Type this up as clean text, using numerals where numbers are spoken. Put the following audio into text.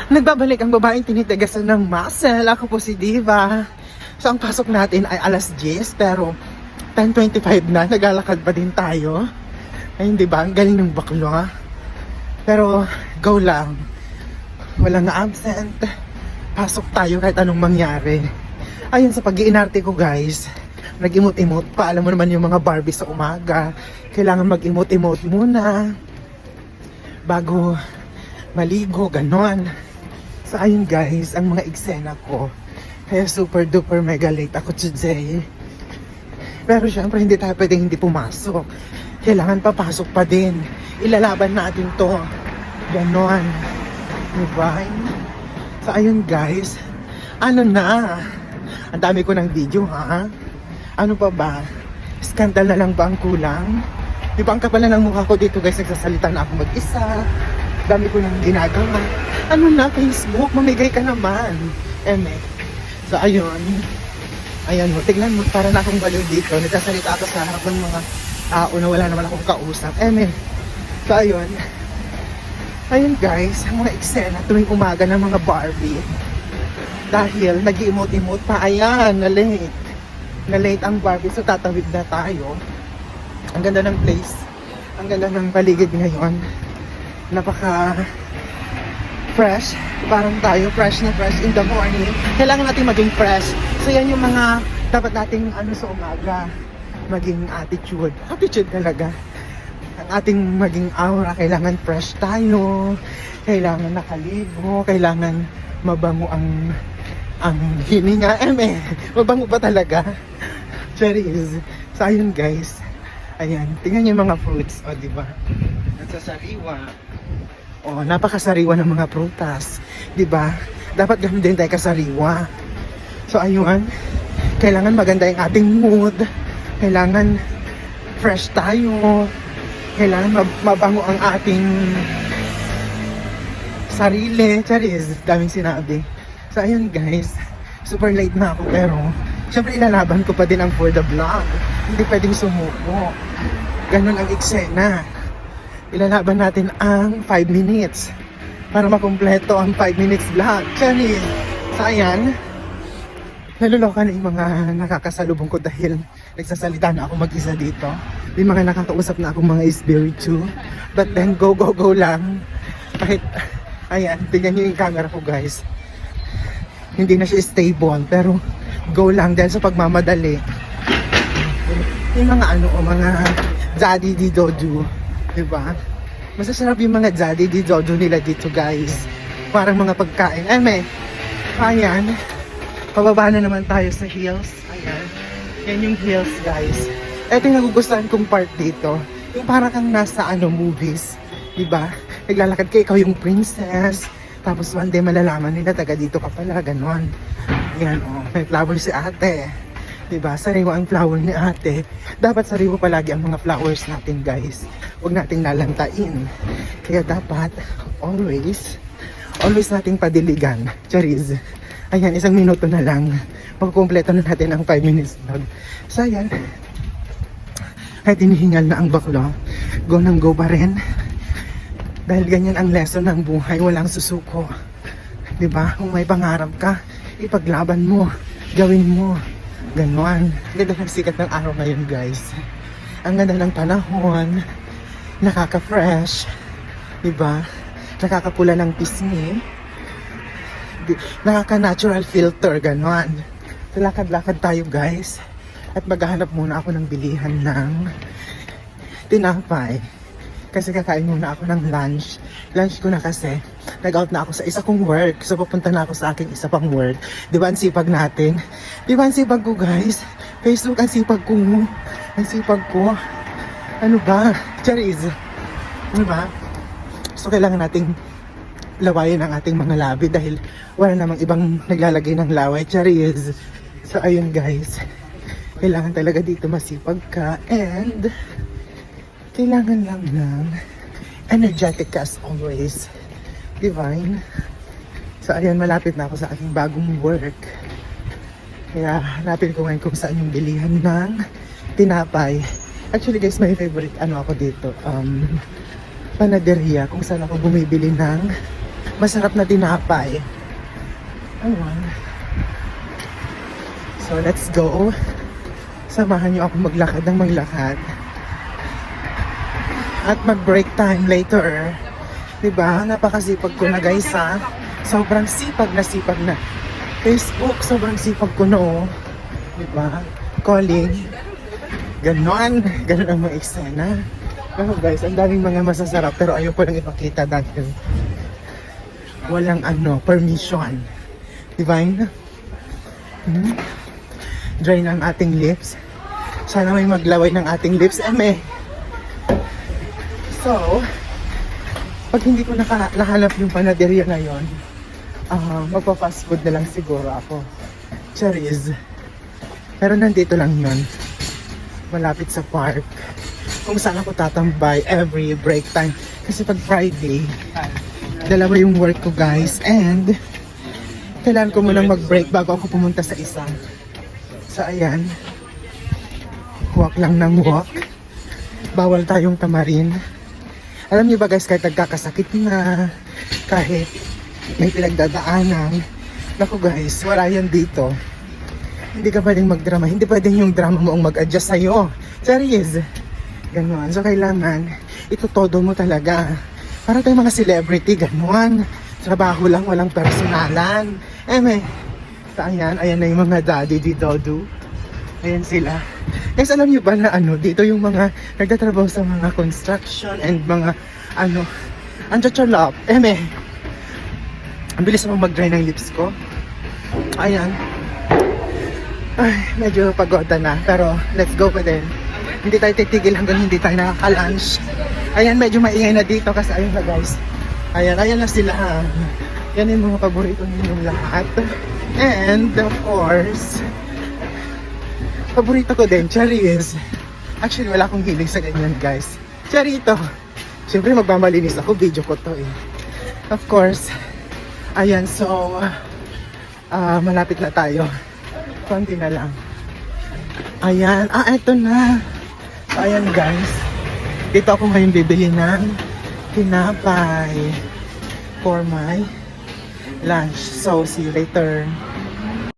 Nagbabalik ang babaeng tinitigasan ng muscle. Ako po si Diva. So ang pasok natin ay alas 10 pero 10:25 na. Naglalakad pa din tayo. Ayun diba? Ang galing ng baklo ha. Pero go lang. Walang absent. Pasok tayo kahit anong mangyari. Ayun sa pag-iinarte ko guys. Nag-emote-emote pa. Alam mo naman yung mga Barbie sa umaga. Kailangan mag-emote-emote muna. Bago maligo, ganon. So ayun guys, ang mga eksena ko. Kaya super duper mega late ako today. Pero syempre hindi tayo pwedeng hindi pumasok. Kailangan papasok pa din. Ilalaban natin to. Ganon. Diba? So ayun guys. Ano na? Ang dami ko ng video ha. Ano pa ba? Skandal na lang ba ang kulang? Diba ang kapal na ng mukha ko dito guys. Nagsasalita na ako mag-isa. Dami ko nang ginagawa. Ano na, Facebook? Mamigay ka naman. Eme. So, ayun. Ayan mo. Tignan mo, para na akong baliw dito. Nagsasalita ako sa harap ng mga tao na wala naman akong kausap. Eme. So, ayun. Ayun guys, ang mga eksena tuwing umaga ng mga Barbie. Dahil nag-emote-emote pa. Ayan, na-late. Na-late ang Barbie. So, tatawid na tayo. Ang ganda ng place. Ang ganda ng paligid ngayon. Napaka fresh, parang tayo fresh na fresh in the morning. Kailangan natin maging fresh. So yan yung mga dapat nating sa umaga, maging attitude talaga. Ang ating maging aura, kailangan fresh tayo, kailangan nakaligo, kailangan mabango ang hininga. Mabango pa talaga. Cherries. So ayun guys, ayan, tingnan yung mga fruits, o diba? Nagsasariwa. Oh, napakasariwa ng mga prutas, 'di ba? Dapat ganun din tayo kasariwa. So ayun, kailangan maganda yung ating mood. Kailangan fresh tayo. Kailangan mabango ang ating sarili. Charis, daming sinabi. So ayun guys, super late na ako pero syempre ilalaban ko pa din ang for the vlog. Hindi pwedeng sumuko. Ganun ang eksena. Ilalaban natin ang 5 minutes para makumpleto ang 5 minutes vlog. Charis! So ayan, naluloka na yung mga nakakasalubong ko dahil nagsasalita na ako mag-isa dito. May mga nakakausap na akong mga espiritu. But then go lang. Kahit, ayan, tingnan nyo yung camera ko guys. Hindi na siya stable pero go lang dahil sa pagmamadali. Yung mga mga daddy di doju. Diba? Masasarap yung mga daddy di dojo nila dito guys. Parang mga pagkain. Ayan. Pababa na naman tayo sa hills. Ayan. Yan yung hills guys. Ito yung nagugustuhan kong part dito. Yung parang kang nasa movies. Diba? Naglalakad ka, ikaw yung princess. Tapos one day malalaman nila taga dito ka pala. Ganon. Ayan may flower si ate. Diba? Sariwa ang flower ni ate. Dapat sariwa palagi ang mga flowers natin guys. Huwag nating lalantain. Kaya dapat always nating padiligan. Charis. Ayan, 1 minuto na lang. Pagkumpleto na natin ang 5 minutes vlog. So ayan. Kahit hinihingal na ang baklo, go nang go pa rin. Dahil ganyan ang lesson ng buhay. Walang susuko. Diba? Kung may pangarap ka, ipaglaban mo. Gawin mo. Ganon. Ganda ng sikat ng araw ngayon guys. Ang ganda ng panahon. Nakaka-fresh. Diba? Nakakapula ng pisngi. Nakaka-natural filter. Ganon. So, lakad-lakad tayo guys. At maghahanap muna ako ng bilihan ng tinapay. Kasi kakain muna ako ng lunch. Lunch ko na kasi. Nag-out na ako sa isa kong work. So pupunta na ako sa aking isa pang work. Di ba ang sipag natin? Di ba ang sipag ko guys? Facebook ang sipag ko. Ang sipag ko. Ano ba? Charis. Ano ba? So kailangan nating lawayin ang ating mga labi dahil wala namang ibang naglalagay ng laway. Charis. So ayun guys. Kailangan talaga dito masipag ka. And kailangan lang ng energetic ka as always. Divine. So ayan, malapit na ako sa aking bagong work. Kaya hanapin ko ngayon kung saan yung bilihan ng tinapay. Actually guys, my favorite ako dito, panaderia, kung saan ako bumibili ng masarap na tinapay. Ayun. So, let's go. Samahan niyo ako maglakad ng maglakad. At mag-break time later. Diba? Napakasipag ko na guys ha. Sobrang sipag na. Facebook, sobrang sipag ko na oh. Diba? Calling. Ganon ang mga eksena. Oh guys, ang daming mga masasarap pero ayaw ko lang ipakita dahil walang permission. Divine? Dry na ang ating lips. Sana may maglaway ng ating lips. So, pag hindi ko nakahanap yung panaderia na yon, magpa-fast food na lang siguro ako. Charis. Pero nandito lang yon, malapit sa park, kung saan ako tatambay every break time. Kasi pag Friday, dalawa yung work ko guys, and kailangan ko munang mag-break bago ako pumunta sa isa. So ayan, walk lang ng walk. Bawal tayong tamarin. Alam niyo ba guys, kahit nagkakasakit na, kahit may pinagdadaanan, naku guys, wala yan dito. Hindi ka pwedeng magdrama, hindi pwedeng yung drama mo ang mag-adjust sa'yo. Serious. Ganon. So kailangan, itutodo mo talaga. Para tayong mga celebrity, ganon. Trabaho lang, walang personalan. So ayan na yung mga daddy di Dodo. Ayan sila. Guys, alam niyo ba na dito yung mga nagtatrabaho sa mga construction and mga anchachalop. Ang bilis mo mag-dry ng lips ko. Ayan. Ay, medyo pagoda na. Pero let's go pa din. Hindi tayo titigil hanggang hindi tayo nakaka-lunch. Ayan, medyo maingay na dito kasi ayun na guys. Ayan na sila ha. Yan yung mga paborito ninyong lahat. And of course, paborito ko din, cherries. Actually, wala akong hilig sa ganyan, guys. Cherito. Siyempre, magmamalinis ako. Video ko to eh. Of course. Ayan, so, malapit na tayo. Konti na lang. Ayan. Eto na. So, ayan, guys. Dito ako ngayon bibili ng tinapay for my lunch. So, see you later.